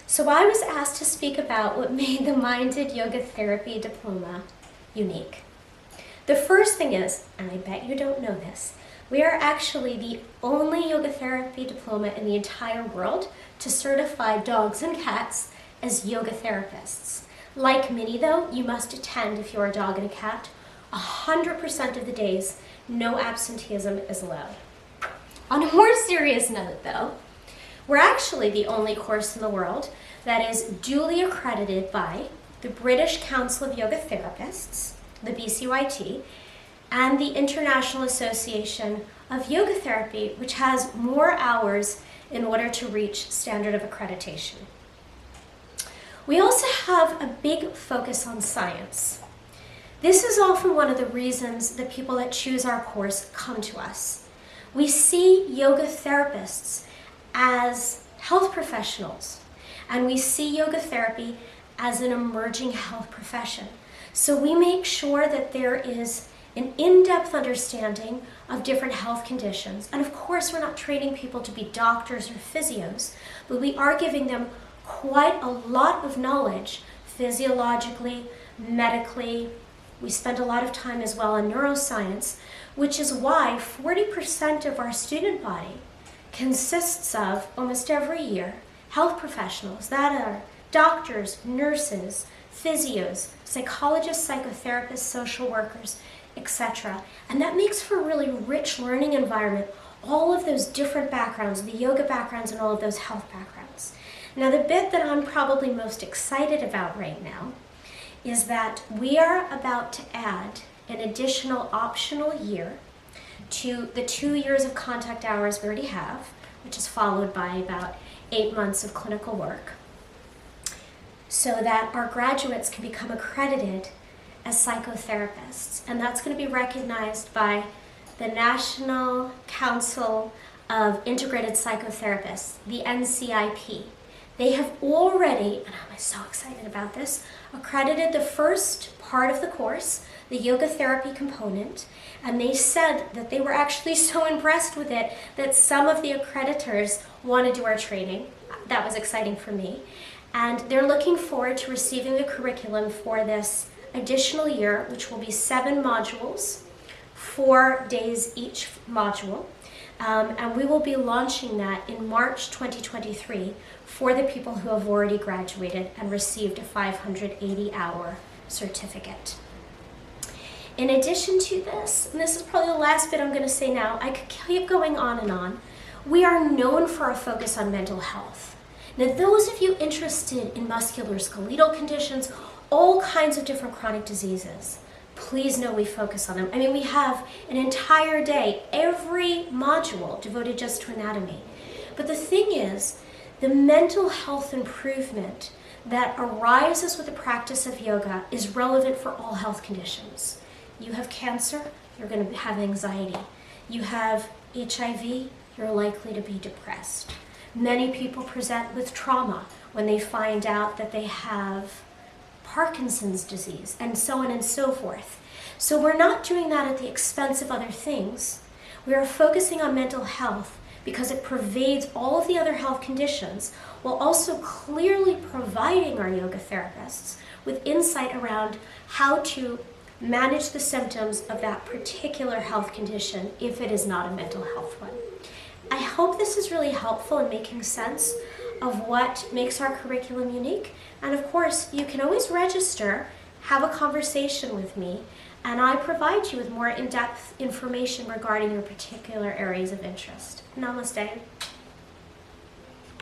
So I was asked to speak about what made the Minded Yoga Therapy Diploma unique. The first thing is, and I bet you don't know this, we are actually the only yoga therapy diploma in the entire world to certify dogs and cats as yoga therapists. Like Minnie though, you must attend if you're a dog and a cat. 100% of the days, no absenteeism is allowed. On a more serious note though, we're actually the only course in the world that is duly accredited by the British Council of Yoga Therapists, the BCYT, and the International Association of Yoga Therapy, which has more hours in order to reach standard of accreditation. We also have a big focus on science. This is often one of the reasons that people that choose our course come to us. We see yoga therapists as health professionals, and we see yoga therapy as an emerging health profession. So we make sure that there is an in-depth understanding of different health conditions. And of course, we're not training people to be doctors or physios, but we are giving them quite a lot of knowledge physiologically, medically. We spend a lot of time as well in neuroscience, which is why 40% of our student body consists of, almost every year, health professionals that are doctors, nurses, physios, psychologists, psychotherapists, social workers, etc. And that makes for a really rich learning environment, all of those different backgrounds, the yoga backgrounds and all of those health backgrounds. Now the bit that I'm probably most excited about right now is that we are about to add an additional optional year to the 2 years of contact hours we already have, which is followed by about 8 months of clinical work, so that our graduates can become accredited as psychotherapists. And that's going to be recognized by the National Council of Integrated Psychotherapists, the NCIP. They have already, and I'm so excited about this, accredited the first part of the course, the yoga therapy component, and they said that they were actually so impressed with it that some of the accreditors want to do our training. That was exciting for me. And they're looking forward to receiving the curriculum for this additional year, which will be 7 modules, 4 days each module. And we will be launching that in March 2023 for the people who have already graduated and received a 580-hour certificate. In addition to this, and this is probably the last bit I'm going to say now, I could keep going on and on, we are known for our focus on mental health. Now, those of you interested in musculoskeletal conditions, all kinds of different chronic diseases, please know we focus on them. I mean, we have an entire day, every module devoted just to anatomy. But the thing is, the mental health improvement that arises with the practice of yoga is relevant for all health conditions. You have cancer, you're going to have anxiety. You have HIV, you're likely to be depressed. Many people present with trauma when they find out that they have Parkinson's disease, and so on and so forth. So we're not doing that at the expense of other things. We are focusing on mental health because it pervades all of the other health conditions, while also clearly providing our yoga therapists with insight around how to manage the symptoms of that particular health condition if it is not a mental health one. I hope this is really helpful in making sense of what makes our curriculum unique. And of course, you can always register, have a conversation with me, and I provide you with more in-depth information regarding your particular areas of interest. Namaste.